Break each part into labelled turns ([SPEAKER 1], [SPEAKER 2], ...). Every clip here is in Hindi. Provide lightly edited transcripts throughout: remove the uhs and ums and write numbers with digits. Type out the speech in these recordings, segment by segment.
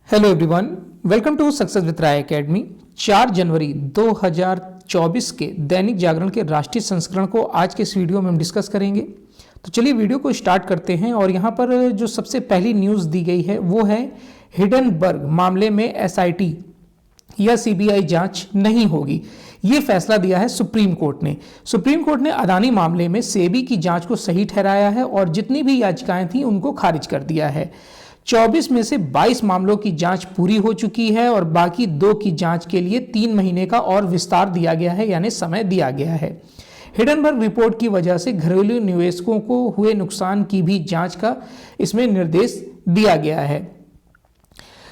[SPEAKER 1] Hello everyone, welcome to success with Rai academy. 4 जनवरी 2024 के दैनिक जागरण के राष्ट्रीय संस्करण को आज के इस वीडियो में हम डिस्कस करेंगे। तो चलिए वीडियो को स्टार्ट करते हैं। और यहाँ पर जो सबसे पहली न्यूज़ दी गई है वो है हिडनबर्ग मामले में एसआईटी या सीबीआई जांच नहीं होगी। ये फैसला दिया है सुप्रीम कोर्ट ने। सुप्रीम कोर्ट ने अदानी मामले में सेबी की जांच को सही ठहराया है और जितनी भी याचिकाएं थी उनको खारिज कर दिया है। 24 में से 22 मामलों की जांच पूरी हो चुकी है और बाकी 2 की जांच के लिए 3 महीने का और विस्तार दिया गया है, यानी समय दिया गया है। हिडनबर्ग रिपोर्ट की वजह से घरेलू निवेशकों को हुए नुकसान की भी जांच का इसमें निर्देश दिया गया है।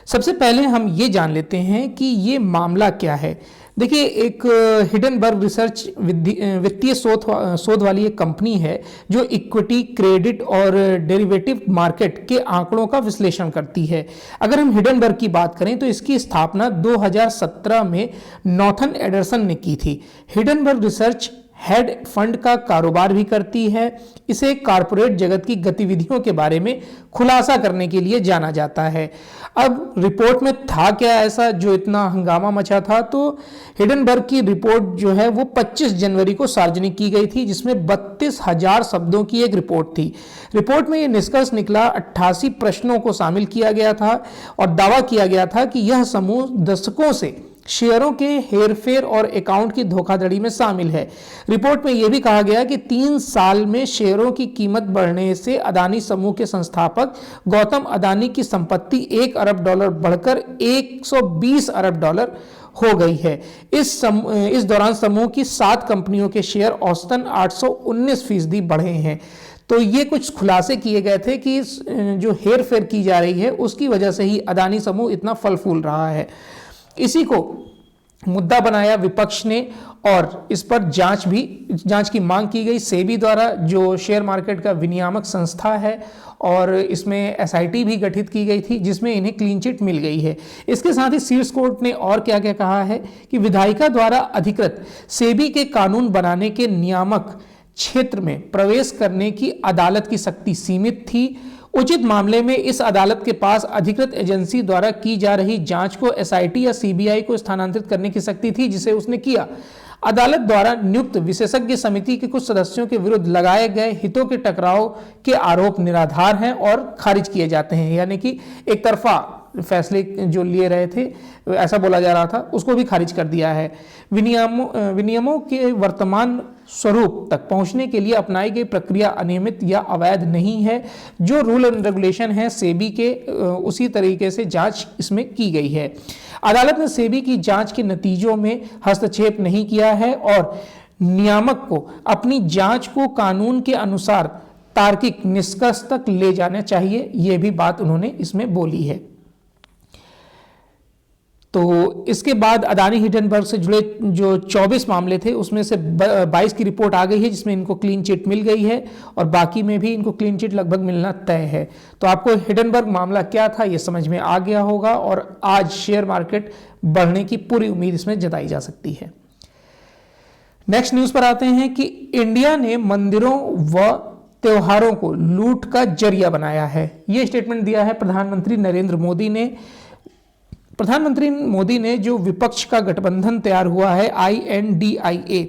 [SPEAKER 1] सबसे पहले हम ये जान लेते हैं कि ये मामला क्या है। देखिए, एक हिडनबर्ग रिसर्च वित्तीय शोध वाली एक कंपनी है जो इक्विटी, क्रेडिट और डेरिवेटिव मार्केट के आंकड़ों का विश्लेषण करती है। अगर हम हिडनबर्ग की बात करें तो इसकी स्थापना 2017 में नॉर्थन एडरसन ने की थी। हिडनबर्ग रिसर्च हेड फंड का कारोबार भी करती है। इसे कॉरपोरेट जगत की गतिविधियों के बारे में खुलासा करने के लिए जाना जाता है। अब रिपोर्ट में था क्या ऐसा जो इतना हंगामा मचा था? तो हिडनबर्ग की रिपोर्ट जो है वो 25 जनवरी को सार्वजनिक की गई थी, जिसमें 32,000 शब्दों की एक रिपोर्ट थी। रिपोर्ट में ये निष्कर्ष निकला, 88 प्रश्नों को शामिल किया गया था और दावा किया गया था कि यह समूह दशकों से शेयरों के हेरफेर और अकाउंट की धोखाधड़ी में शामिल है। रिपोर्ट में यह भी कहा गया कि 3 साल में शेयरों की कीमत बढ़ने से अदानी समूह के संस्थापक गौतम अदानी की संपत्ति $1 अरब बढ़कर $120 अरब हो गई है। इस दौरान समूह की 7 कंपनियों के शेयर औसतन 819% बढ़े हैं। तो ये कुछ खुलासे किए गए थे कि जो हेर फेर की जा रही है उसकी वजह से ही अदानी समूह इतना फल फूल रहा है। इसी को मुद्दा बनाया विपक्ष ने और इस पर जांच की मांग की गई सेबी द्वारा, जो शेयर मार्केट का विनियामक संस्था है, और इसमें एसआईटी भी गठित की गई थी जिसमें इन्हें क्लीन चिट मिल गई है। इसके साथ ही शीर्ष कोर्ट ने और क्या क्या कहा है कि विधायिका द्वारा अधिकृत सेबी के कानून बनाने के नियामक क्षेत्र में प्रवेश करने की अदालत की शक्ति सीमित थी। उचित मामले में इस अदालत के पास अधिकृत एजेंसी द्वारा की जा रही जांच को एसआईटी या सीबीआई को स्थानांतरित करने की शक्ति थी, जिसे उसने किया। अदालत द्वारा नियुक्त विशेषज्ञ समिति के कुछ सदस्यों के विरुद्ध लगाए गए हितों के टकराव के आरोप निराधार हैं और खारिज किए जाते हैं, यानी कि एक तरफा फैसले जो लिए रहे थे ऐसा बोला जा रहा था, उसको भी खारिज कर दिया है। विनियमों के वर्तमान स्वरूप तक पहुंचने के लिए अपनाई गई प्रक्रिया अनियमित या अवैध नहीं है। जो रूल एंड रेगुलेशन है सेबी के, उसी तरीके से जांच इसमें की गई है। अदालत ने सेबी की जांच के नतीजों में हस्तक्षेप नहीं किया है और नियामक को अपनी जांच को कानून के अनुसार तार्किक निष्कर्ष तक ले जाना चाहिए, यह भी बात उन्होंने इसमें बोली है। तो इसके बाद अदानी हिडनबर्ग से जुड़े जो 24 मामले थे उसमें से 22 की रिपोर्ट आ गई है, जिसमें इनको क्लीन चिट मिल गई है और बाकी में भी इनको क्लीन चिट लगभग मिलना तय है। तो आपको हिडनबर्ग मामला क्या था ये समझ में आ गया होगा और आज शेयर मार्केट बढ़ने की पूरी उम्मीद इसमें जताई जा सकती है। नेक्स्ट न्यूज पर आते हैं कि इंडिया ने मंदिरों व त्योहारों को लूट का जरिया बनाया है। यह स्टेटमेंट दिया है प्रधानमंत्री नरेंद्र मोदी ने। प्रधानमंत्री मोदी ने जो विपक्ष का गठबंधन तैयार हुआ है INDIA,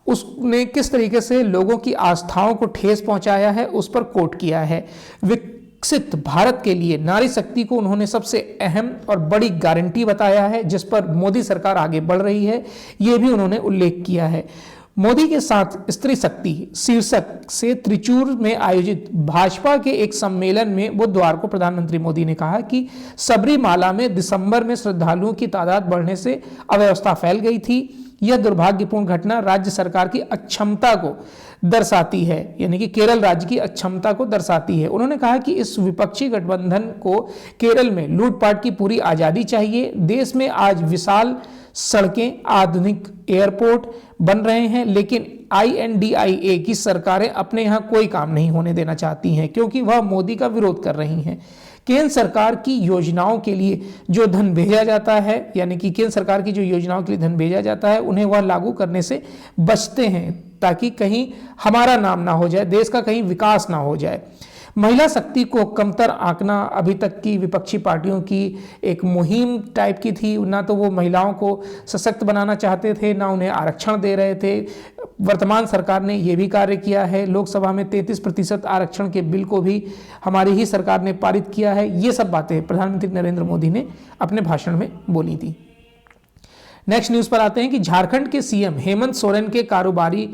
[SPEAKER 1] उसने किस तरीके से लोगों की आस्थाओं को ठेस पहुंचाया है उस पर कोट किया है। विकसित भारत के लिए नारी शक्ति को उन्होंने सबसे अहम और बड़ी गारंटी बताया है जिस पर मोदी सरकार आगे बढ़ रही है, ये भी उन्होंने उल्लेख किया है। मोदी के साथ स्त्री शक्ति शीर्षक से त्रिचूर में आयोजित भाजपा के एक सम्मेलन में बुधवार को प्रधानमंत्री मोदी ने कहा कि सबरीमाला में दिसंबर में श्रद्धालुओं की तादाद बढ़ने से अव्यवस्था फैल गई थी। यह दुर्भाग्यपूर्ण घटना राज्य सरकार की अक्षमता को दर्शाती है, यानी कि केरल राज्य की अक्षमता को दर्शाती है। उन्होंने कहा कि इस विपक्षी गठबंधन को केरल में लूटपाट की पूरी आज़ादी चाहिए। देश में आज विशाल सड़कें, आधुनिक एयरपोर्ट बन रहे हैं, लेकिन INDIA की सरकारें अपने यहाँ कोई काम नहीं होने देना चाहती हैं क्योंकि वह मोदी का विरोध कर रही हैं। केंद्र सरकार की योजनाओं के लिए जो धन भेजा जाता है, यानी कि केंद्र सरकार की जो योजनाओं के लिए धन भेजा जाता है उन्हें वह लागू करने से बचते हैं ताकि कहीं हमारा नाम ना हो जाए, देश का कहीं विकास ना हो जाए। महिला शक्ति को कमतर आंकना अभी तक की विपक्षी पार्टियों की एक मुहिम टाइप की थी। ना तो वो महिलाओं को सशक्त बनाना चाहते थे, ना उन्हें आरक्षण दे रहे थे। वर्तमान सरकार ने ये भी कार्य किया है। लोकसभा में 33% आरक्षण के बिल को भी हमारी ही सरकार ने पारित किया है। ये सब बातें प्रधानमंत्री नरेंद्र मोदी ने अपने भाषण में बोली थी। नेक्स्ट न्यूज़ पर आते हैं कि झारखंड के सीएम हेमंत सोरेन के कारोबारी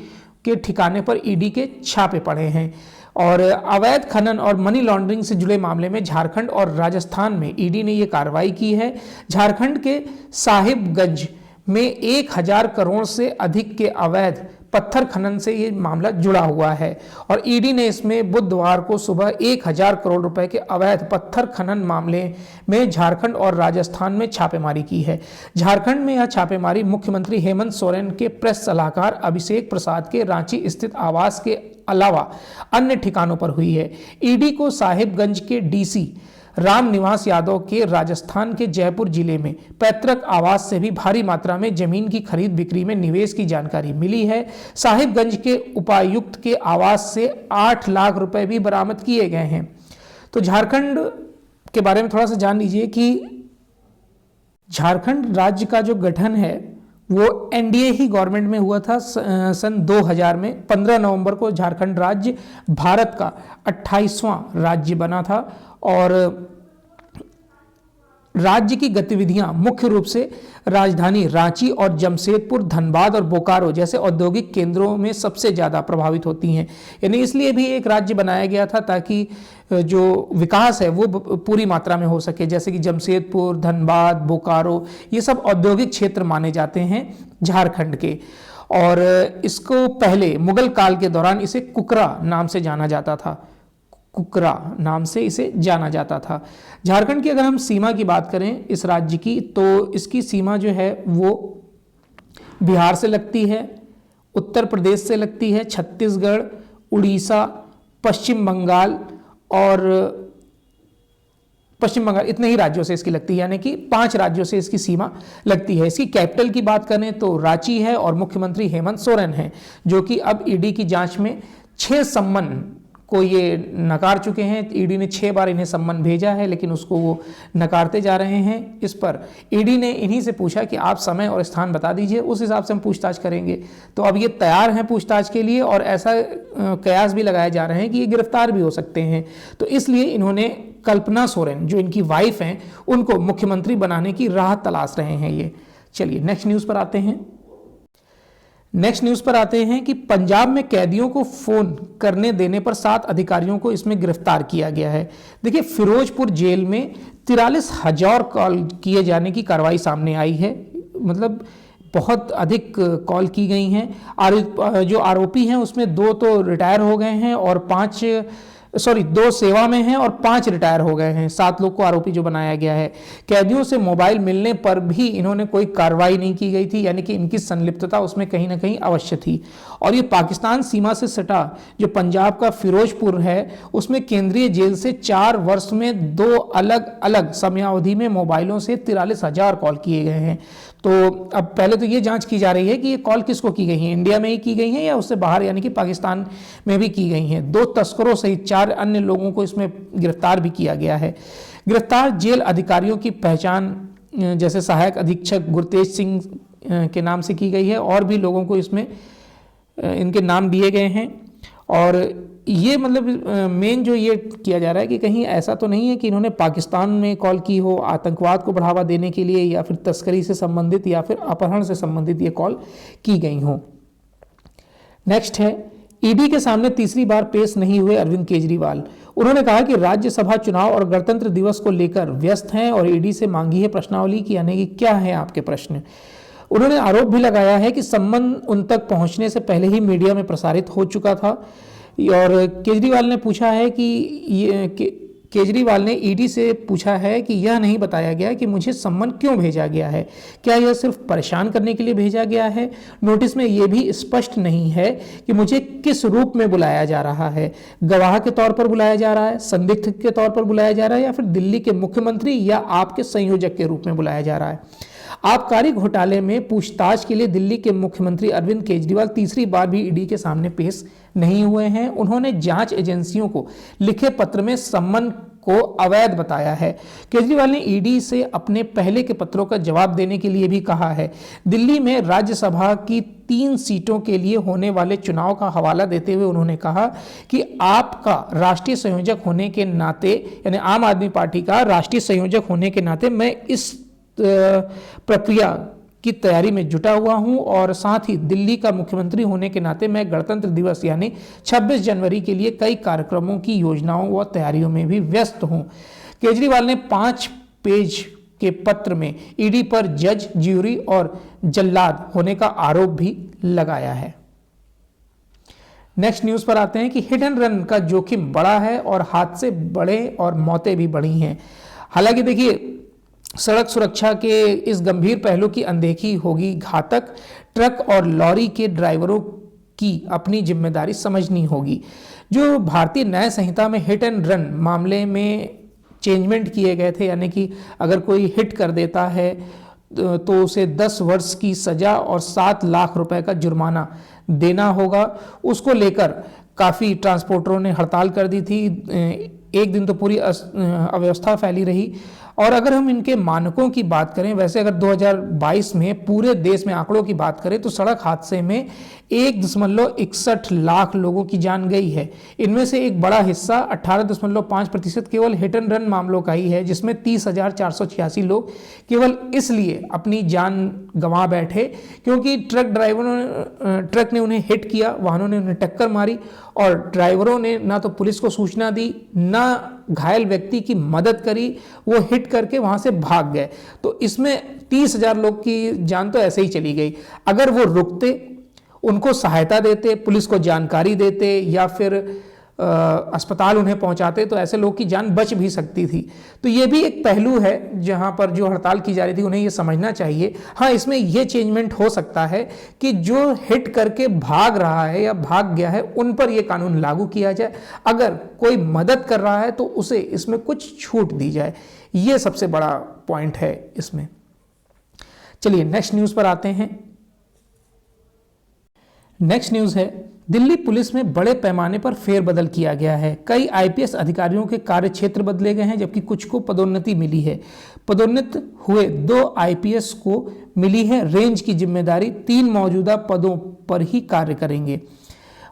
[SPEAKER 1] के ठिकाने पर ईडी के छापे पड़े हैं और अवैध खनन और मनी लॉन्ड्रिंग से जुड़े मामले में झारखंड और राजस्थान में ईडी ने ये कार्रवाई की है। झारखंड के साहिबगंज में 1000 करोड़ से अधिक के अवैध पत्थर खनन से ये मामला जुड़ा हुआ है और ईडी ने इसमें बुधवार को सुबह 1000 करोड़ रुपए के अवैध पत्थर खनन मामले में झारखंड और राजस्थान में छापेमारी की है। झारखंड में यह छापेमारी मुख्यमंत्री हेमंत सोरेन के प्रेस सलाहकार अभिषेक प्रसाद के रांची स्थित आवास के अलावा अन्य ठिकानों पर हुई है। ईडी को साहिबगंज के डीसी राम निवास यादव के राजस्थान के जयपुर जिले में पैतृक आवास से भी भारी मात्रा में जमीन की खरीद बिक्री में निवेश की जानकारी मिली है। साहिबगंज के उपायुक्त के आवास से 8 लाख रुपए भी बरामद किए गए हैं। तो झारखंड के बारे में थोड़ा सा जान लीजिए कि झारखंड राज्य का जो गठन है वो एनडीए ही गवर्नमेंट में हुआ था सन 2000 में। 15 नवंबर को झारखंड राज्य भारत का 28वां राज्य बना था और राज्य की गतिविधियां मुख्य रूप से राजधानी रांची और जमशेदपुर, धनबाद और बोकारो जैसे औद्योगिक केंद्रों में सबसे ज़्यादा प्रभावित होती हैं। यानी इसलिए भी एक राज्य बनाया गया था ताकि जो विकास है वो पूरी मात्रा में हो सके। जैसे कि जमशेदपुर, धनबाद, बोकारो ये सब औद्योगिक क्षेत्र माने जाते हैं झारखंड के। और इसको पहले मुगल काल के दौरान इसे कुकरा नाम से जाना जाता था। कुकरा नाम से इसे जाना जाता था। झारखंड की अगर हम सीमा की बात करें इस राज्य की, तो इसकी सीमा जो है वो बिहार से लगती है, उत्तर प्रदेश से लगती है, छत्तीसगढ़, उड़ीसा, पश्चिम बंगाल और इतने ही राज्यों से इसकी लगती है। यानी कि 5 राज्यों से इसकी सीमा लगती है। इसकी कैपिटल की बात करें तो रांची है और मुख्यमंत्री हेमंत सोरेन है, जो कि अब ईडी की जांच में 6 सम्मन को ये नकार चुके हैं। ईडी ने 6 बार इन्हें सम्मन भेजा है, लेकिन उसको वो नकारते जा रहे हैं। इस पर ईडी ने इन्हीं से पूछा कि आप समय और स्थान बता दीजिए, उस हिसाब से हम पूछताछ करेंगे। तो अब ये तैयार हैं पूछताछ के लिए और ऐसा कयास भी लगाए जा रहे हैं कि ये गिरफ्तार भी हो सकते हैं। तो इसलिए इन्होंने कल्पना सोरेन जो इनकी वाइफ हैं उनको मुख्यमंत्री बनाने की राह तलाश रहे हैं ये। चलिए नेक्स्ट न्यूज़ पर आते हैं कि पंजाब में कैदियों को फोन करने देने पर 7 अधिकारियों को इसमें गिरफ्तार किया गया है। देखिए, फिरोजपुर जेल में 43,000 कॉल किए जाने की कार्रवाई सामने आई है। मतलब बहुत अधिक कॉल की गई हैं। जो आरोपी हैं उसमें 2 तो रिटायर हो गए हैं और 2 सेवा में हैं और 5 रिटायर हो गए हैं। 7 लोग को आरोपी जो बनाया गया है। कैदियों से मोबाइल मिलने पर भी इन्होंने कोई कार्रवाई नहीं की गई थी, यानी कि इनकी संलिप्तता उसमें कहीं ना कहीं अवश्य थी। और ये पाकिस्तान सीमा से सटा जो पंजाब का फिरोजपुर है उसमें केंद्रीय जेल से 4 वर्ष में 2 अलग अलग समयावधि में मोबाइलों से 43,000 कॉल किए गए हैं। तो अब पहले तो ये जांच की जा रही है कि ये कॉल किसको की गई हैं, इंडिया में ही की गई हैं या उससे बाहर यानी कि पाकिस्तान में भी की गई हैं। 2 तस्करों सहित 4 अन्य लोगों को इसमें गिरफ्तार भी किया गया है। गिरफ्तार जेल अधिकारियों की पहचान जैसे सहायक अधीक्षक गुरतेज सिंह के नाम से की गई है और भी लोगों को इसमें इनके नाम दिए गए हैं। और ये मतलब मेन जो ये किया जा रहा है कि कहीं ऐसा तो नहीं है कि इन्होंने पाकिस्तान में कॉल की हो आतंकवाद को बढ़ावा देने के लिए या फिर तस्करी से संबंधित या फिर अपहरण से संबंधित ये कॉल की गई हो। नेक्स्ट है, ईडी के सामने तीसरी बार पेश नहीं हुए अरविंद केजरीवाल। उन्होंने कहा कि राज्यसभा चुनाव और गणतंत्र दिवस को लेकर व्यस्त हैं और ईडी से मांगी है प्रश्नावली की, यानी कि क्या है आपके प्रश्न। उन्होंने आरोप भी लगाया है कि संबंध उन तक पहुंचने से पहले ही मीडिया में प्रसारित हो चुका था। और केजरीवाल ने ईडी से पूछा है कि यह नहीं बताया गया कि मुझे सम्मन क्यों भेजा गया है। क्या यह सिर्फ परेशान करने के लिए भेजा गया है? नोटिस में यह भी स्पष्ट नहीं है कि मुझे किस रूप में बुलाया जा रहा है। गवाह के तौर पर बुलाया जा रहा है, संदिग्ध के तौर पर बुलाया जा रहा है या फिर दिल्ली के मुख्यमंत्री या आपके संयोजक के रूप में बुलाया जा रहा है। आबकारी घोटाले में पूछताछ के लिए दिल्ली के मुख्यमंत्री अरविंद केजरीवाल तीसरी बार भी ईडी के सामने पेश नहीं हुए हैं। उन्होंने जांच एजेंसियों को लिखे पत्र में सम्मन को अवैध बताया है। केजरीवाल ने ईडी से अपने पहले के पत्रों का जवाब देने के लिए भी कहा है। दिल्ली में राज्यसभा की 3 सीटों के लिए होने वाले चुनाव का हवाला देते हुए उन्होंने कहा कि आपका राष्ट्रीय संयोजक होने के नाते, यानी आम आदमी पार्टी का राष्ट्रीय संयोजक होने के नाते मैं इस प्रक्रिया की तैयारी में जुटा हुआ हूं और साथ ही दिल्ली का मुख्यमंत्री होने के नाते मैं गणतंत्र दिवस यानी 26 जनवरी के लिए कई कार्यक्रमों की योजनाओं व तैयारियों में भी व्यस्त हूं। केजरीवाल ने 5 पेज के पत्र में ईडी पर जज, ज्यूरी और जल्लाद होने का आरोप भी लगाया है। नेक्स्ट न्यूज पर आते हैं कि हिट एंड रन का जोखिम बड़ा है और हादसे बड़े और मौतें भी बढ़ी हैं। हालांकि देखिए, सड़क सुरक्षा के इस गंभीर पहलू की अनदेखी होगी घातक। ट्रक और लॉरी के ड्राइवरों की अपनी जिम्मेदारी समझनी होगी। जो भारतीय न्याय संहिता में हिट एंड रन मामले में चेंजमेंट किए गए थे, यानी कि अगर कोई हिट कर देता है तो उसे 10 वर्ष की सजा और 7 लाख रुपए का जुर्माना देना होगा, उसको लेकर काफ़ी ट्रांसपोर्टरों ने हड़ताल कर दी थी। एक दिन तो पूरी अव्यवस्था फैली रही। और अगर हम इनके मानकों की बात करें, वैसे अगर 2022 में पूरे देश में आंकड़ों की बात करें तो सड़क हादसे में 1.61 लाख लोगों की जान गई है। इनमें से एक बड़ा हिस्सा 18.5% केवल हिट एंड रन मामलों का ही है, जिसमें 30,486 लोग केवल इसलिए अपनी जान गंवा बैठे क्योंकि ट्रक ने उन्हें हिट किया, वाहनों ने उन्हें टक्कर मारी और ड्राइवरों ने ना तो पुलिस को सूचना दी, ना घायल व्यक्ति की मदद करी, वो हिट करके वहां से भाग गए। तो इसमें 30,000 लोग की जान तो ऐसे ही चली गई। अगर वो रुकते, उनको सहायता देते, पुलिस को जानकारी देते या फिर अस्पताल उन्हें पहुंचाते तो ऐसे लोग की जान बच भी सकती थी। तो ये भी एक पहलू है जहां पर जो हड़ताल की जा रही थी उन्हें ये समझना चाहिए। हाँ, इसमें ये चेंजमेंट हो सकता है कि जो हिट करके भाग रहा है या भाग गया है उन पर यह कानून लागू किया जाए। अगर कोई मदद कर रहा है तो उसे इसमें कुछ छूट दी जाए। ये सबसे बड़ा पॉइंट है इसमें। चलिए नेक्स्ट न्यूज पर आते हैं। नेक्स्ट न्यूज है, दिल्ली पुलिस में बड़े पैमाने पर फेरबदल किया गया है। कई आईपीएस अधिकारियों के कार्य क्षेत्र बदले गए हैं, जबकि कुछ को पदोन्नति मिली है। पदोन्नत हुए 2 आईपीएस को मिली है रेंज की जिम्मेदारी, 3 मौजूदा पदों पर ही कार्य करेंगे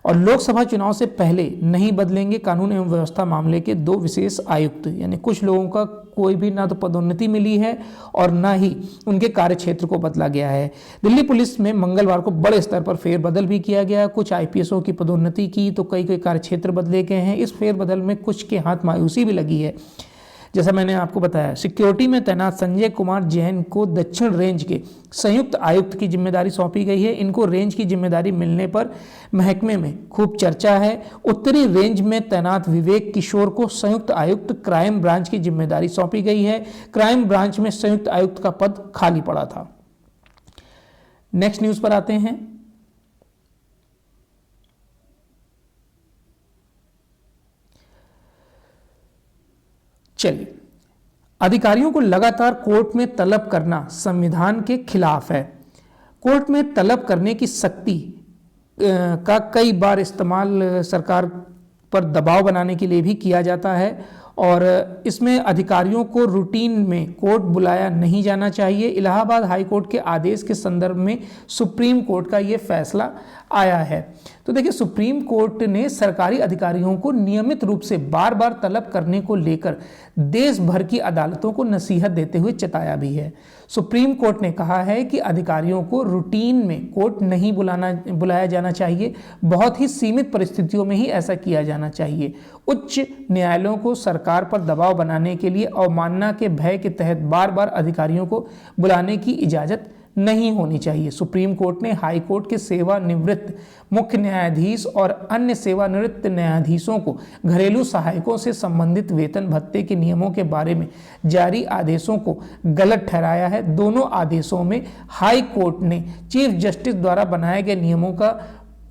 [SPEAKER 1] और लोकसभा चुनाव से पहले नहीं बदलेंगे कानून एवं व्यवस्था मामले के 2 विशेष आयुक्त। यानी कुछ लोगों का कोई भी ना तो पदोन्नति मिली है और ना ही उनके कार्य क्षेत्र को बदला गया है। दिल्ली पुलिस में मंगलवार को बड़े स्तर पर फेरबदल भी किया गया। कुछ आईपीएसओं की पदोन्नति की तो कई कार्य क्षेत्र बदले गए हैं। इस फेरबदल में कुछ के हाथ मायूसी भी लगी है। जैसा मैंने आपको बताया, सिक्योरिटी में तैनात संजय कुमार जैन को दक्षिण रेंज के संयुक्त आयुक्त की जिम्मेदारी सौंपी गई है। इनको रेंज की जिम्मेदारी मिलने पर महकमे में खूब चर्चा है। उत्तरी रेंज में तैनात विवेक किशोर को संयुक्त आयुक्त क्राइम ब्रांच की जिम्मेदारी सौंपी गई है। क्राइम ब्रांच में संयुक्त आयुक्त का पद खाली पड़ा था। नेक्स्ट न्यूज पर आते हैं। चलिए, अधिकारियों को लगातार कोर्ट में तलब करना संविधान के खिलाफ है। कोर्ट में तलब करने की शक्ति का कई बार इस्तेमाल सरकार पर दबाव बनाने के लिए भी किया जाता है और इसमें अधिकारियों को रूटीन में कोर्ट बुलाया नहीं जाना चाहिए। इलाहाबाद हाई कोर्ट के आदेश के संदर्भ में सुप्रीम कोर्ट का ये फैसला आया है। तो देखिए, सुप्रीम कोर्ट ने सरकारी अधिकारियों को नियमित रूप से बार बार तलब करने को लेकर देश भर की अदालतों को नसीहत देते हुए चेताया भी है। सुप्रीम कोर्ट ने कहा है कि अधिकारियों को रूटीन में कोर्ट नहीं बुलाया जाना चाहिए, बहुत ही सीमित परिस्थितियों में ही ऐसा किया जाना चाहिए। उच्च न्यायालयों को सरकार पर दबाव बनाने के लिए अवमानना के भय के तहत बार बार अधिकारियों को बुलाने की इजाजत नहीं होनी चाहिए। सुप्रीम कोर्ट ने हाई कोर्ट के सेवानिवृत्त मुख्य न्यायाधीश और अन्य सेवानिवृत्त न्यायाधीशों को घरेलू सहायकों से संबंधित वेतन भत्ते के नियमों के बारे में जारी आदेशों को गलत ठहराया है। दोनों आदेशों में हाई कोर्ट ने चीफ जस्टिस द्वारा बनाए गए नियमों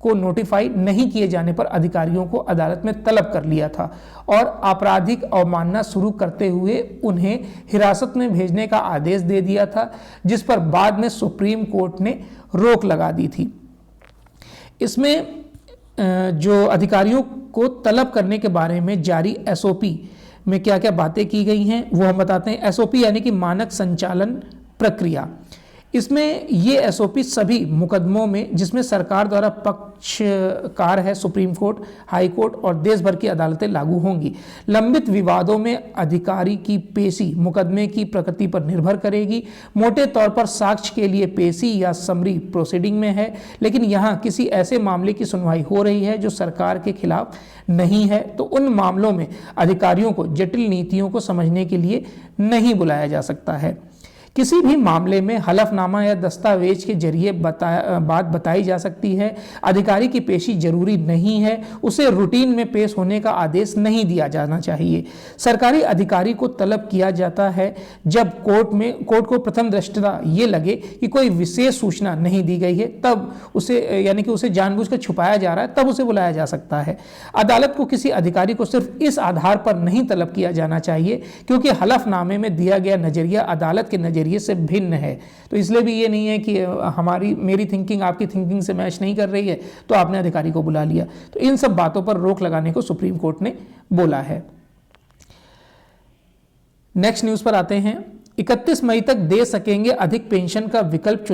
[SPEAKER 1] को नोटिफाई नहीं किए जाने पर अधिकारियों को अदालत में तलब कर लिया था और आपराधिक अवमानना शुरू करते हुए उन्हें हिरासत में भेजने का आदेश दे दिया था, जिस पर बाद में सुप्रीम कोर्ट ने रोक लगा दी थी। इसमें जो अधिकारियों को तलब करने के बारे में जारी एसओपी में क्या क्या बातें की गई हैं वो हम बताते हैं। एसओपी यानी कि मानक संचालन प्रक्रिया। इसमें ये एसओपी सभी मुकदमों में जिसमें सरकार द्वारा पक्षकार है सुप्रीम कोर्ट, हाई कोर्ट और देश भर की अदालतें लागू होंगी। लंबित विवादों में अधिकारी की पेशी मुकदमे की प्रकृति पर निर्भर करेगी। मोटे तौर पर साक्ष्य के लिए पेशी या समरी प्रोसीडिंग में है, लेकिन यहाँ किसी ऐसे मामले की सुनवाई हो रही है जो सरकार के खिलाफ नहीं है, तो उन मामलों में अधिकारियों को जटिल नीतियों को समझने के लिए नहीं बुलाया जा सकता है। किसी भी मामले में हलफनामा या दस्तावेज के जरिए बात बताई जा सकती है। अधिकारी की पेशी जरूरी नहीं है, उसे रूटीन में पेश होने का आदेश नहीं दिया जाना चाहिए। सरकारी अधिकारी को तलब किया जाता है जब कोर्ट को प्रथम दृष्टया ये लगे कि कोई विशेष सूचना नहीं दी गई है, तब उसे यानी कि उसे जानबूझकर छुपाया जा रहा है, तब उसे बुलाया जा सकता है। अदालत को किसी अधिकारी को सिर्फ इस आधार पर नहीं तलब किया जाना चाहिए क्योंकि हलफनामे में दिया गया नजरिया अदालत के नजरिए से भिन्न है। तो इसलिए भी ये नहीं है कि मेरी थिंकिंग आपकी थिंकिंग से मैच नहीं कर रही है तो आपने अधिकारी को बुला लिया। तो इन सब बातों पर रोक लगाने को सुप्रीम कोर्ट ने बोला है। नेक्स्ट न्यूज पर आते हैं। 31 मई तक दे सकेंगे अधिक पेंशन का विकल्प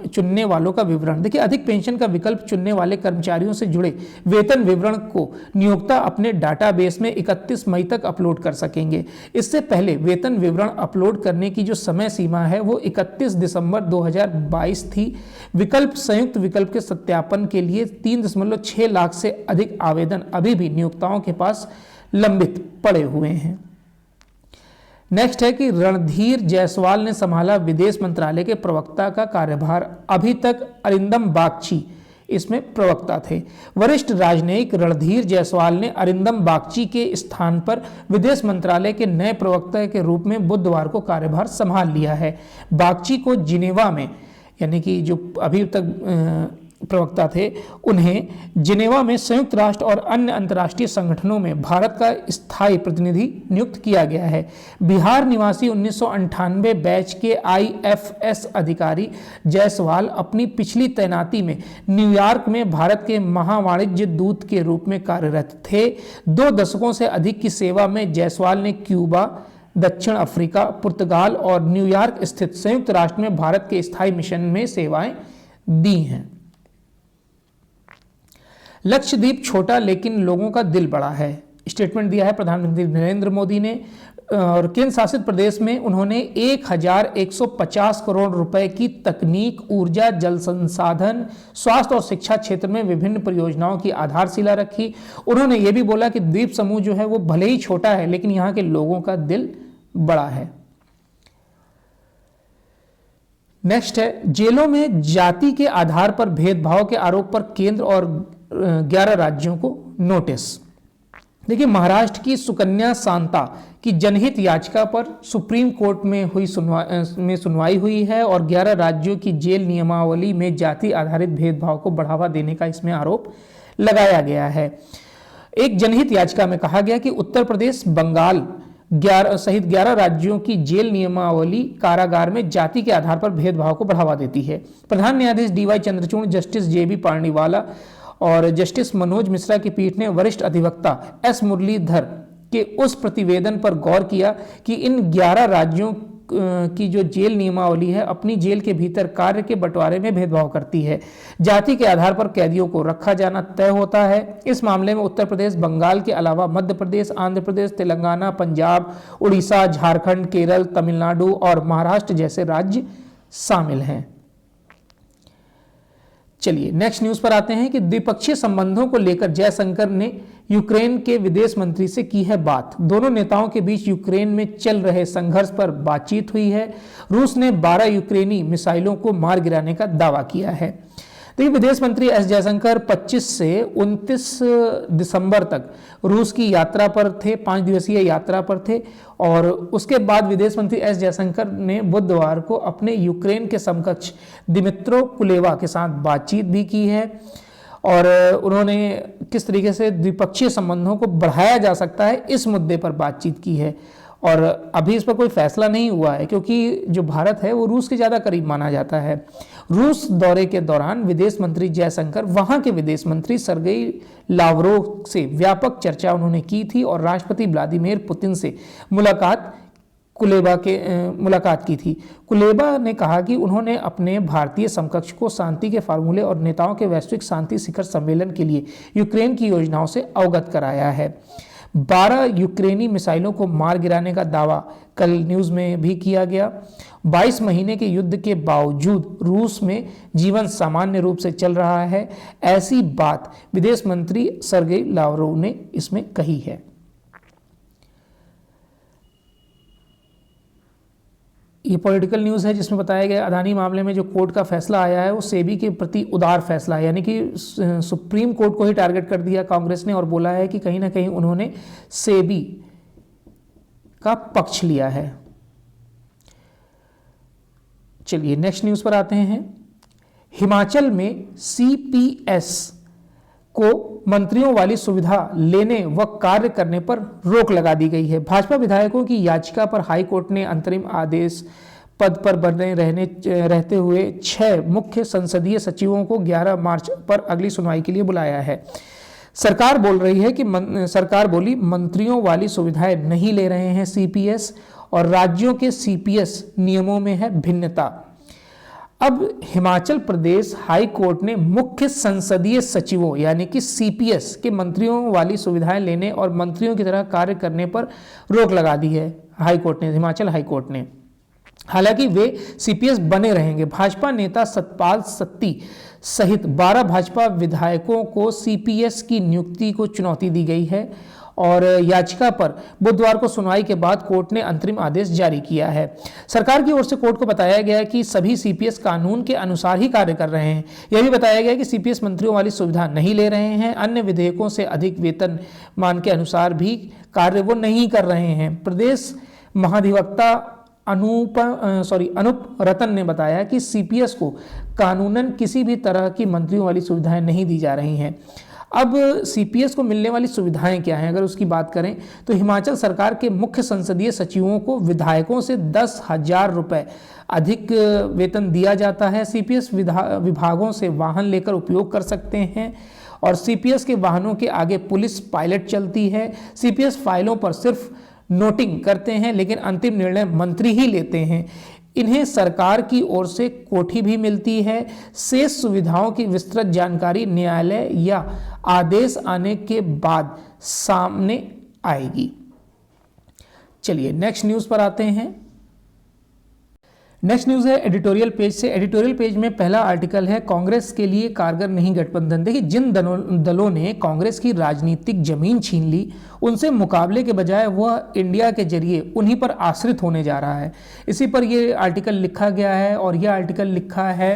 [SPEAKER 1] चुनने वालों का विवरण। देखिए, अधिक पेंशन का विकल्प चुनने वाले कर्मचारियों से जुड़े वेतन विवरण को नियोक्ता अपने डाटाबेस में 31 मई तक अपलोड कर सकेंगे। इससे पहले वेतन विवरण अपलोड करने की जो समय सीमा है वो 31 दिसंबर 2022 थी। विकल्प संयुक्त विकल्प के सत्यापन के लिए 3.6 लाख से अधिक आवेदन अभी भी नियोक्ताओं के पास लंबित पड़े हुए हैं। नेक्स्ट है कि रणधीर जायसवाल ने संभाला विदेश मंत्रालय के प्रवक्ता का कार्यभार। अभी तक अरिंदम बागची इसमें प्रवक्ता थे। वरिष्ठ राजनयिक रणधीर जायसवाल ने अरिंदम बागची के स्थान पर विदेश मंत्रालय के नए प्रवक्ता के रूप में बुधवार को कार्यभार संभाल लिया है। बागची को जिनेवा में, यानी कि जो अभी तक प्रवक्ता थे, उन्हें जिनेवा में संयुक्त राष्ट्र और अन्य अंतर्राष्ट्रीय संगठनों में भारत का स्थायी प्रतिनिधि नियुक्त किया गया है। बिहार निवासी 1998 बैच के आईएफएस अधिकारी जायसवाल अपनी पिछली तैनाती में न्यूयॉर्क में भारत के महावाणिज्य दूत के रूप में कार्यरत थे। 2 दशकों से अधिक की सेवा में जायसवाल ने क्यूबा, दक्षिण अफ्रीका, पुर्तगाल और न्यूयॉर्क स्थित संयुक्त राष्ट्र में भारत के स्थायी मिशन में सेवाएं दी हैं। लक्षद्वीप छोटा लेकिन लोगों का दिल बड़ा है, स्टेटमेंट दिया है प्रधानमंत्री नरेंद्र मोदी ने। और केंद्र शासित प्रदेश में उन्होंने 1150 करोड़ रुपए की तकनीक, ऊर्जा, जल संसाधन, स्वास्थ्य और शिक्षा क्षेत्र में विभिन्न परियोजनाओं की आधारशिला रखी। उन्होंने ये भी बोला कि द्वीप समूह जो है वो भले ही छोटा है लेकिन यहाँ के लोगों का दिल बड़ा है। नेक्स्ट है, जेलों में जाति के आधार पर भेदभाव के आरोप पर केंद्र और 11 राज्यों को नोटिस। देखिए, महाराष्ट्र की सुकन्या सांता की जनहित याचिका पर सुप्रीम कोर्ट में सुनवाई हुई है और 11 राज्यों की जेल नियमावली में जाति आधारित भेदभाव को बढ़ावा देने का इसमें आरोप लगाया गया है। एक जनहित याचिका में कहा गया कि उत्तर प्रदेश, बंगाल सहित 11 राज्यों की जेल नियमावली कारागार में जाति के आधार पर भेदभाव को बढ़ावा देती है। प्रधान न्यायाधीश डीवाई चंद्रचूड़, जस्टिस जेबी पार्नीवाला और जस्टिस मनोज मिश्रा की पीठ ने वरिष्ठ अधिवक्ता एस मुरलीधर के उस प्रतिवेदन पर गौर किया कि इन 11 राज्यों की जो जेल नियमावली है अपनी जेल के भीतर कार्य के बंटवारे में भेदभाव करती है। जाति के आधार पर कैदियों को रखा जाना तय होता है। इस मामले में उत्तर प्रदेश, बंगाल के अलावा मध्य प्रदेश, आंध्र प्रदेश, तेलंगाना, पंजाब, उड़ीसा, झारखंड, केरल, तमिलनाडु और महाराष्ट्र जैसे राज्य शामिल हैं। चलिए नेक्स्ट न्यूज पर आते हैं कि द्विपक्षीय संबंधों को लेकर जयशंकर ने यूक्रेन के विदेश मंत्री से की है बात। दोनों नेताओं के बीच यूक्रेन में चल रहे संघर्ष पर बातचीत हुई है। रूस ने 12 यूक्रेनी मिसाइलों को मार गिराने का दावा किया है। देखिए, विदेश मंत्री एस जयशंकर 25 से 29 दिसंबर तक रूस की यात्रा पर थे, 5 दिवसीय यात्रा पर थे और उसके बाद विदेश मंत्री एस जयशंकर ने बुधवार को अपने यूक्रेन के समकक्ष दिमित्रो कुलेवा के साथ बातचीत भी की है। और उन्होंने किस तरीके से द्विपक्षीय संबंधों को बढ़ाया जा सकता है इस मुद्दे पर बातचीत की है। और अभी इस पर कोई फैसला नहीं हुआ है क्योंकि जो भारत है वो रूस के ज़्यादा करीब माना जाता है। रूस दौरे के दौरान विदेश मंत्री जयशंकर वहाँ के विदेश मंत्री सर्गेई लावरोव से व्यापक चर्चा उन्होंने की थी और राष्ट्रपति व्लादिमीर पुतिन से मुलाकात की थी। कुलेबा ने कहा कि उन्होंने अपने भारतीय समकक्ष को शांति के फार्मूले और नेताओं के वैश्विक शांति शिखर सम्मेलन के लिए यूक्रेन की योजनाओं से अवगत कराया है। 12 यूक्रेनी मिसाइलों को मार गिराने का दावा कल न्यूज़ में भी किया गया। 22 महीने के युद्ध के बावजूद रूस में जीवन सामान्य रूप से चल रहा है, ऐसी बात विदेश मंत्री सर्गेई लावरोव ने इसमें कही है। ये पॉलिटिकल न्यूज़ है जिसमें बताया गया अदानी मामले में जो कोर्ट का फैसला आया है वो सेबी के प्रति उदार फैसला है, यानी कि सुप्रीम कोर्ट को ही टारगेट कर दिया कांग्रेस ने और बोला है कि कहीं ना कहीं उन्होंने सेबी का पक्ष लिया है। चलिए नेक्स्ट न्यूज़ पर आते हैं। हिमाचल में सीपीएस को मंत्रियों वाली सुविधा लेने व कार्य करने पर रोक लगा दी गई है। भाजपा विधायकों की याचिका पर हाई कोर्ट ने अंतरिम आदेश पद पर बने रहते हुए 6 मुख्य संसदीय सचिवों को 11 मार्च पर अगली सुनवाई के लिए बुलाया है। सरकार बोली मंत्रियों वाली सुविधाएं नहीं ले रहे हैं सीपीएस और राज्यों के सीपीएस नियमों में है भिन्नता। अब हिमाचल प्रदेश हाई कोर्ट ने मुख्य संसदीय सचिवों यानी कि सीपीएस के मंत्रियों वाली सुविधाएं लेने और मंत्रियों की तरह कार्य करने पर रोक लगा दी है। हिमाचल हाई कोर्ट ने, हालांकि वे सीपीएस बने रहेंगे। भाजपा नेता सतपाल सत्ती सहित 12 भाजपा विधायकों को सीपीएस की नियुक्ति को चुनौती दी गई है और याचिका पर बुधवार को सुनवाई के बाद कोर्ट ने अंतरिम आदेश जारी किया है। सरकार की ओर से कोर्ट को बताया गया कि सभी सीपीएस कानून के अनुसार ही कार्य कर रहे हैं। यह भी बताया गया कि सीपीएस मंत्रियों वाली सुविधा नहीं ले रहे हैं, अन्य विधेयकों से अधिक वेतन मान के अनुसार भी कार्य वो नहीं कर रहे हैं। प्रदेश महाधिवक्ता अनूप रतन ने बताया कि सीपीएस को कानूनन किसी भी तरह की मंत्रियों वाली सुविधाएं नहीं दी जा रही हैं। अब सीपीएस को मिलने वाली सुविधाएं क्या हैं, अगर उसकी बात करें तो हिमाचल सरकार के मुख्य संसदीय सचिवों को विधायकों से 10,000 रुपये अधिक वेतन दिया जाता है। सीपीएस विभागों से वाहन लेकर उपयोग कर सकते हैं और सीपीएस के वाहनों के आगे पुलिस पायलट चलती है। सीपीएस फाइलों पर सिर्फ नोटिंग करते हैं लेकिन अंतिम निर्णय मंत्री ही लेते हैं। इन्हें सरकार की ओर से कोठी भी मिलती है। शेष सुविधाओं की विस्तृत जानकारी न्यायालय या आदेश आने के बाद सामने आएगी। चलिए नेक्स्ट न्यूज़ पर आते हैं। नेक्स्ट न्यूज़ है एडिटोरियल पेज से। एडिटोरियल पेज में पहला आर्टिकल है कांग्रेस के लिए कारगर नहीं गठबंधन। देखिए, जिन दलों ने कांग्रेस की राजनीतिक जमीन छीन ली उनसे मुकाबले के बजाय वह इंडिया के जरिए उन्हीं पर आश्रित होने जा रहा है। इसी पर यह आर्टिकल लिखा गया है और यह आर्टिकल लिखा है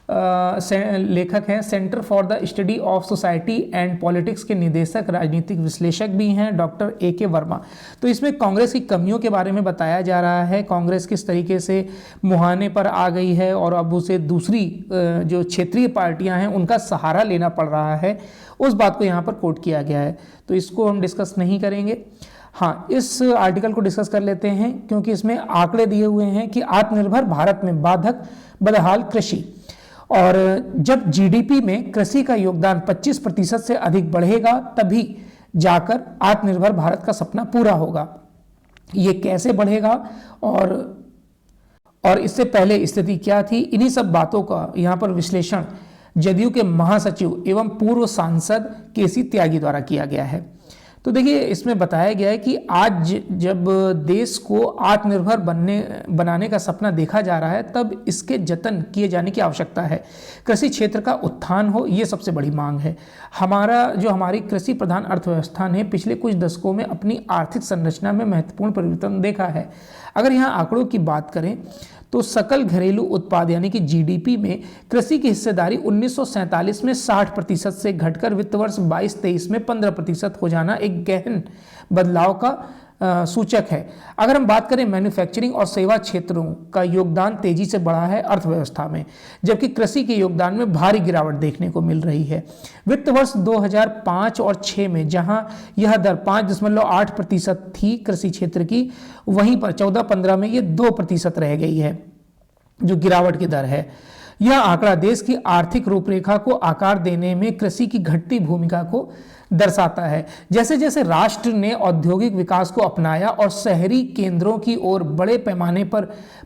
[SPEAKER 1] लेखक हैं centre for the study of society and politics के निदेशक राजनीतिक विश्लेषक भी हैं डॉक्टर AK वर्मा। तो इसमें कांग्रेस की कमियों के बारे में बताया जा रहा है, कांग्रेस किस तरीके से मुहाने पर आ गई है और अब उसे दूसरी जो क्षेत्रीय पार्टियां हैं उनका सहारा लेना पड़ रहा है, उस बात को यहाँ पर कोट किया गया है। तो इसको हम डिस्कस नहीं करेंगे। हाँ, इस आर्टिकल को डिस्कस कर लेते हैं क्योंकि इसमें आंकड़े दिए हुए हैं कि आत्मनिर्भर भारत में बाधक बदहाल कृषि, और जब जीडीपी में कृषि का योगदान 25% से अधिक बढ़ेगा तभी जाकर आत्मनिर्भर भारत का सपना पूरा होगा। ये कैसे बढ़ेगा और इससे पहले स्थिति क्या थी, इन्हीं सब बातों का यहाँ पर विश्लेषण जदयू के महासचिव एवं पूर्व सांसद केसी त्यागी द्वारा किया गया है। तो देखिए, इसमें बताया गया है कि आज जब देश को आत्मनिर्भर बनाने का सपना देखा जा रहा है तब इसके जतन किए जाने की आवश्यकता है। कृषि क्षेत्र का उत्थान हो, ये सबसे बड़ी मांग है। हमारी कृषि प्रधान अर्थव्यवस्था ने पिछले कुछ दशकों में अपनी आर्थिक संरचना में महत्वपूर्ण परिवर्तन देखा है। अगर यहाँ आंकड़ों की बात करें तो सकल घरेलू उत्पाद यानी कि जीडीपी में कृषि की हिस्सेदारी 1947 में 60% से घटकर वित्त वर्ष 22-23 में 15% हो जाना एक गहन बदलाव का सूचक है। अगर हम बात करें मैन्युफैक्चरिंग और सेवा क्षेत्रों का योगदान तेजी से बढ़ा है अर्थव्यवस्था में, जबकि कृषि के योगदान में भारी गिरावट देखने को मिल रही है। वित्त वर्ष 2005 और 6 में जहां यह दर 5.8% थी कृषि क्षेत्र की, वहीं पर 14-15 में यह 2% रह गई है, जो गिरावट की दर है। यह आंकड़ा देश की आर्थिक रूपरेखा को आकार देने में कृषि की घटती भूमिका को दर्शाता है। जैसे जैसे राष्ट्र ने औद्योगिक विकास को अपनाया और शहरी केंद्रों की ओर बड़े पैमाने पर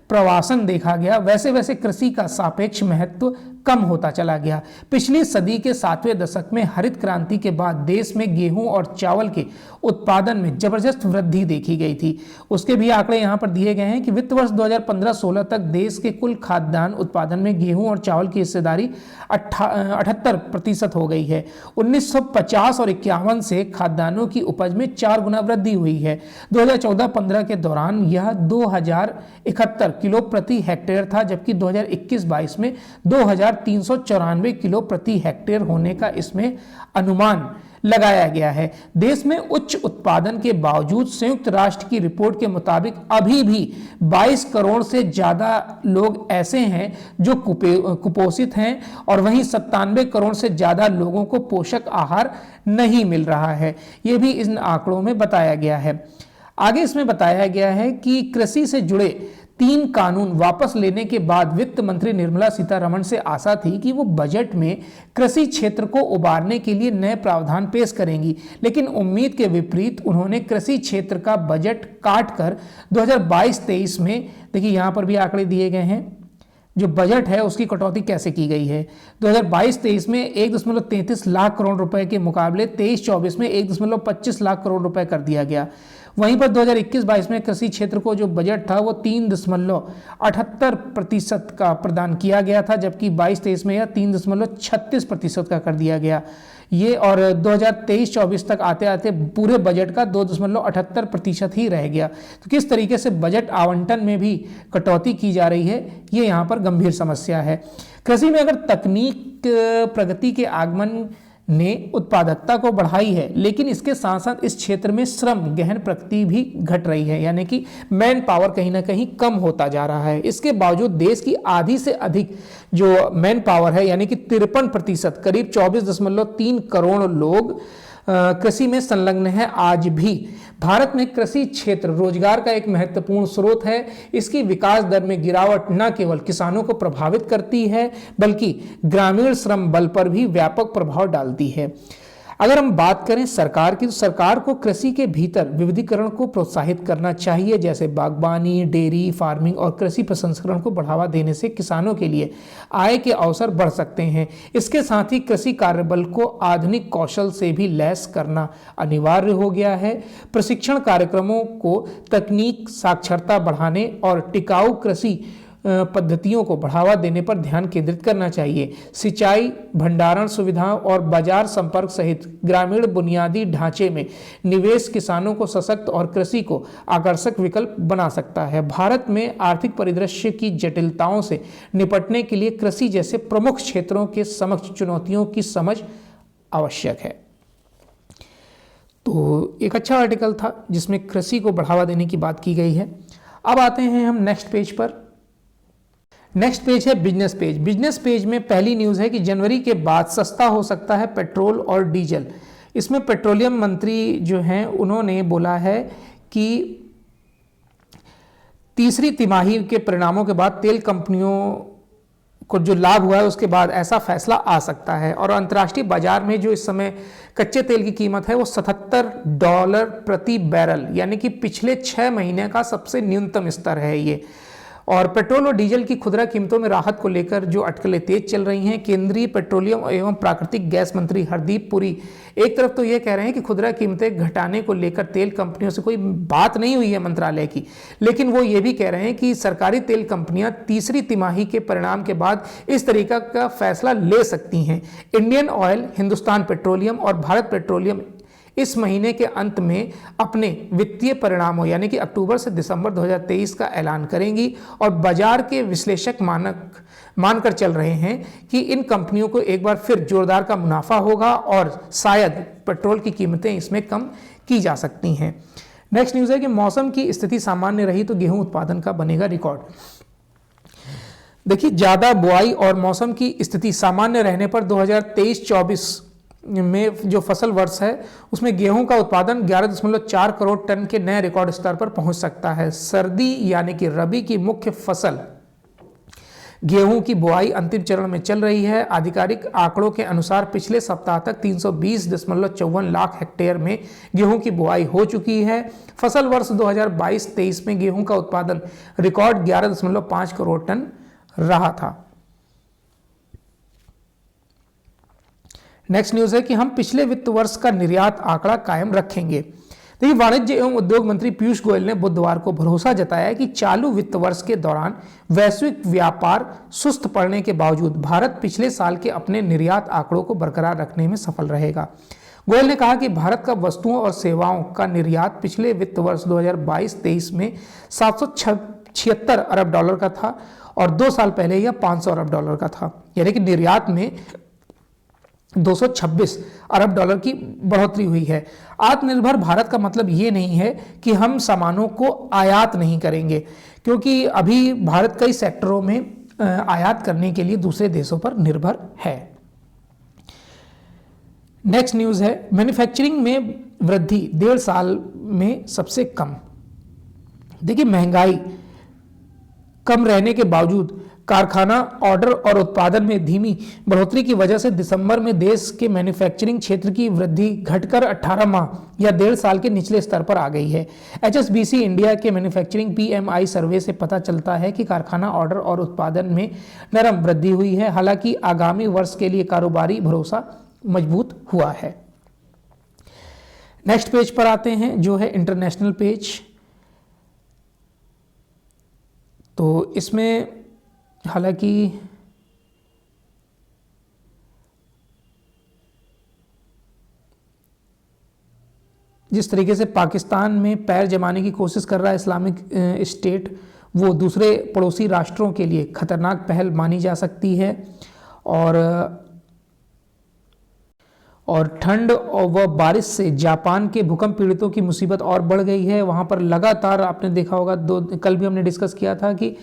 [SPEAKER 1] प्रवासन देखा गया, वैसे वैसे कृषि का सापेक्ष महत्व कम होता चला गया। पिछली सदी के 7वें दशक में हरित क्रांति के बाद देश में गेहूं और चावल के उत्पादन में जबरदस्त वृद्धि देखी गई थी। उसके भी आंकड़े यहाँ पर दिए गए हैं कि वित्त वर्ष 2015-16 तक देश के कुल खाद्यान्न उत्पादन में गेहूं और चावल की हिस्सेदारी 78% हो गई है। 1950 और 51 से खाद्यान्नों की उपज में 4 गुना वृद्धि हुई है। 2014-15 के दौरान यह 2071 किलो प्रति हेक्टेयर था, जबकि 2021-22 में 2394 किलो प्रति हेक्टेयर होने का इसमें अनुमान लगाया गया है। देश में उच्च उत्पादन के बावजूद संयुक्त राष्ट्र की रिपोर्ट के मुताबिक अभी भी 22 करोड़ से ज्यादा लोग ऐसे हैं जो कुपोषित हैं और वहीं 97 करोड़ से ज्यादा लोगों को पोषक आहार नहीं मिल रहा है। यह भी इन आंकड़ों में बताया गया है। आगे इसमें बताया गया है कि कृषि से जुड़े 3 कानून वापस लेने के बाद वित्त मंत्री निर्मला सीतारमण से आशा थी कि वो बजट में कृषि क्षेत्र को उबारने के लिए नए प्रावधान पेश करेंगी, लेकिन उम्मीद के विपरीत उन्होंने कृषि क्षेत्र का बजट काटकर 2022-23 में, देखिए यहाँ पर भी आंकड़े दिए गए हैं, जो बजट है उसकी कटौती कैसे की गई है। 2022-23 में 1.33 लाख करोड़ रुपए के मुकाबले 23-24 में 1.25 लाख करोड़ रुपए कर दिया गया। वहीं पर 2021-22 में कृषि क्षेत्र को जो बजट था वो 3.78% का प्रदान किया गया था, जबकि 22-23 में यह 3.36% का कर दिया गया। ये और 2023-24 तक आते आते पूरे बजट का 2.78% ही रह गया। तो किस तरीके से बजट आवंटन में भी कटौती की जा रही है, ये यहाँ पर गंभीर समस्या है। कृषि में अगर तकनीक प्रगति के आगमन ने उत्पादकता को बढ़ाई है, लेकिन इसके साथ साथ इस क्षेत्र में श्रम गहन प्रगति भी घट रही है, यानी कि मैन पावर कहीं ना कहीं कम होता जा रहा है। इसके बावजूद देश की आधी से अधिक जो मैन पावर है, यानी कि 53%, करीब 24.3 करोड़ लोग कृषि में संलग्न है। आज भी भारत में कृषि क्षेत्र रोजगार का एक महत्वपूर्ण स्रोत है। इसकी विकास दर में गिरावट न केवल किसानों को प्रभावित करती है, बल्कि ग्रामीण श्रम बल पर भी व्यापक प्रभाव डालती है। अगर हम बात करें सरकार की, तो सरकार को कृषि के भीतर विविधीकरण को प्रोत्साहित करना चाहिए, जैसे बागवानी, डेयरी फार्मिंग और कृषि प्रसंस्करण को बढ़ावा देने से किसानों के लिए आय के अवसर बढ़ सकते हैं। इसके साथ ही कृषि कार्यबल को आधुनिक कौशल से भी लैस करना अनिवार्य हो गया है। प्रशिक्षण कार्यक्रमों को तकनीक साक्षरता बढ़ाने और टिकाऊ कृषि पद्धतियों को बढ़ावा देने पर ध्यान केंद्रित करना चाहिए। सिंचाई, भंडारण सुविधाओं और बाजार संपर्क सहित ग्रामीण बुनियादी ढांचे में निवेश किसानों को सशक्त और कृषि को आकर्षक विकल्प बना सकता है। भारत में आर्थिक परिदृश्य की जटिलताओं से निपटने के लिए कृषि जैसे प्रमुख क्षेत्रों के समक्ष चुनौतियों की समझ आवश्यक है। तो एक अच्छा आर्टिकल था जिसमें कृषि को बढ़ावा देने की बात की गई है। अब आते हैं हम नेक्स्ट पेज पर। नेक्स्ट पेज है बिजनेस पेज। बिजनेस पेज में पहली न्यूज़ है कि जनवरी के बाद सस्ता हो सकता है पेट्रोल और डीजल। इसमें पेट्रोलियम मंत्री जो हैं उन्होंने बोला है कि तीसरी तिमाही के परिणामों के बाद तेल कंपनियों को जो लाभ हुआ है उसके बाद ऐसा फैसला आ सकता है। और अंतर्राष्ट्रीय बाजार में जो इस समय कच्चे तेल की कीमत है वो $77 प्रति बैरल, यानी कि पिछले 6 महीने का सबसे न्यूनतम स्तर है ये। और पेट्रोल और डीजल की खुदरा कीमतों में राहत को लेकर जो अटकलें तेज चल रही हैं। केंद्रीय पेट्रोलियम एवं प्राकृतिक गैस मंत्री हरदीप पुरी एक तरफ तो ये कह रहे हैं कि खुदरा कीमतें घटाने को लेकर तेल कंपनियों से कोई बात नहीं हुई है मंत्रालय की, लेकिन वो ये भी कह रहे हैं कि सरकारी तेल कंपनियां तीसरी तिमाही के परिणाम के बाद इस तरीका का फैसला ले सकती हैं। इंडियन ऑयल, हिंदुस्तान पेट्रोलियम और भारत पेट्रोलियम इस महीने के अंत में अपने वित्तीय परिणामों यानी कि अक्टूबर से दिसंबर 2023 का ऐलान करेंगी। और बाजार के विश्लेषक मानकर चल रहे हैं कि इन कंपनियों को एक बार फिर जोरदार का मुनाफा होगा और शायद पेट्रोल की कीमतें इसमें कम की जा सकती हैं। नेक्स्ट न्यूज़ है कि मौसम की स्थिति सामान्य रही तो गेहूं उत्पादन का बनेगा रिकॉर्ड। देखिए, ज़्यादा बुआई और मौसम की स्थिति सामान्य रहने पर 2023-24 में जो फसल वर्ष है उसमें गेहूं का उत्पादन 11.4 करोड़ टन के नए रिकॉर्ड स्तर पर पहुंच सकता है। सर्दी यानी कि रबी की मुख्य फसल गेहूं की बुआई अंतिम चरण में चल रही है। आधिकारिक आंकड़ों के अनुसार पिछले सप्ताह तक 320.54 लाख हेक्टेयर में गेहूं की बुआई हो चुकी है। फसल वर्ष 2022-23 में गेहूं का उत्पादन रिकॉर्ड 11.5 करोड़ टन रहा था। नेक्स्ट न्यूज़ है कि हम पिछले वित्त वर्ष का निर्यात आंकड़ा कायम रखेंगे। देखिए, वाणिज्य एवं उद्योग मंत्री पीयूष गोयल ने बुधवार को भरोसा जताया कि चालू वित्त वर्ष के दौरान वैश्विक व्यापार सुस्त पड़ने के बावजूद भारत पिछले साल के अपने निर्यात आंकड़ों को बरकरार रखने में सफल रहेगा। गोयल ने कहा कि भारत का वस्तुओं और सेवाओं का निर्यात पिछले वित्त वर्ष 2022-23 में 776 अरब डॉलर का था और 2 साल पहले यह 500 अरब डॉलर का था, यानी कि निर्यात में 226 अरब डॉलर की बढ़ोतरी हुई है। आत्मनिर्भर भारत का मतलब ये नहीं है कि हम सामानों को आयात नहीं करेंगे, क्योंकि अभी भारत कई सेक्टरों में आयात करने के लिए दूसरे देशों पर निर्भर है। नेक्स्ट न्यूज़ है मैन्युफैक्चरिंग में वृद्धि 1.5 साल में सबसे कम। देखिए, महंगाई कम रहने के बावजूद कारखाना ऑर्डर और उत्पादन में धीमी बढ़ोतरी की वजह से दिसंबर में देश के मैन्युफैक्चरिंग क्षेत्र की वृद्धि घटकर 18 माह या 1.5 साल के निचले स्तर पर आ गई है। HSBC इंडिया के मैन्युफैक्चरिंग PMI सर्वे से पता चलता है कि कारखाना ऑर्डर और उत्पादन में नरम वृद्धि हुई है। हालांकि आगामी वर्ष के लिए कारोबारी भरोसा मजबूत हुआ है। नेक्स्ट पेज पर आते हैं, जो है इंटरनेशनल पेज। तो इसमें हालांकि जिस तरीके से पाकिस्तान में पैर जमाने की कोशिश कर रहा है इस्लामिक स्टेट, वो दूसरे पड़ोसी राष्ट्रों के लिए खतरनाक पहल मानी जा सकती है। और ठंड व बारिश से जापान के भूकंप पीड़ितों की मुसीबत और बढ़ गई है। वहाँ पर लगातार आपने देखा होगा, कल भी हमने डिस्कस किया था कि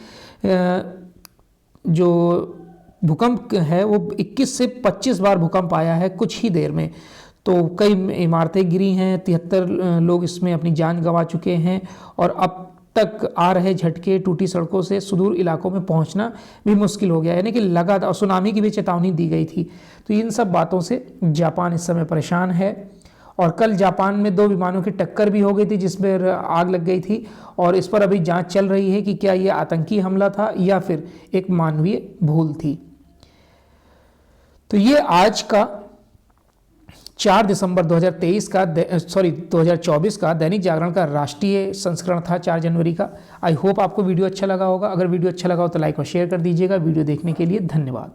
[SPEAKER 1] जो भूकंप है वो 21 से 25 बार भूकंप आया है कुछ ही देर में। तो कई इमारतें गिरी हैं, 73 लोग इसमें अपनी जान गंवा चुके हैं और अब तक आ रहे झटके, टूटी सड़कों से सुदूर इलाकों में पहुंचना भी मुश्किल हो गया, यानी कि लगातार सुनामी की भी चेतावनी दी गई थी। तो इन सब बातों से जापान इस समय परेशान है। और कल जापान में 2 विमानों की टक्कर भी हो गई थी जिसमें आग लग गई थी और इस पर अभी जांच चल रही है कि क्या ये आतंकी हमला था या फिर एक मानवीय भूल थी। तो ये आज का 4 दिसंबर 2024 का दैनिक जागरण का राष्ट्रीय संस्करण था, 4 जनवरी का। आई होप आपको वीडियो अच्छा लगा होगा। अगर वीडियो अच्छा लगा हो तो लाइक और शेयर कर दीजिएगा। वीडियो देखने के लिए धन्यवाद।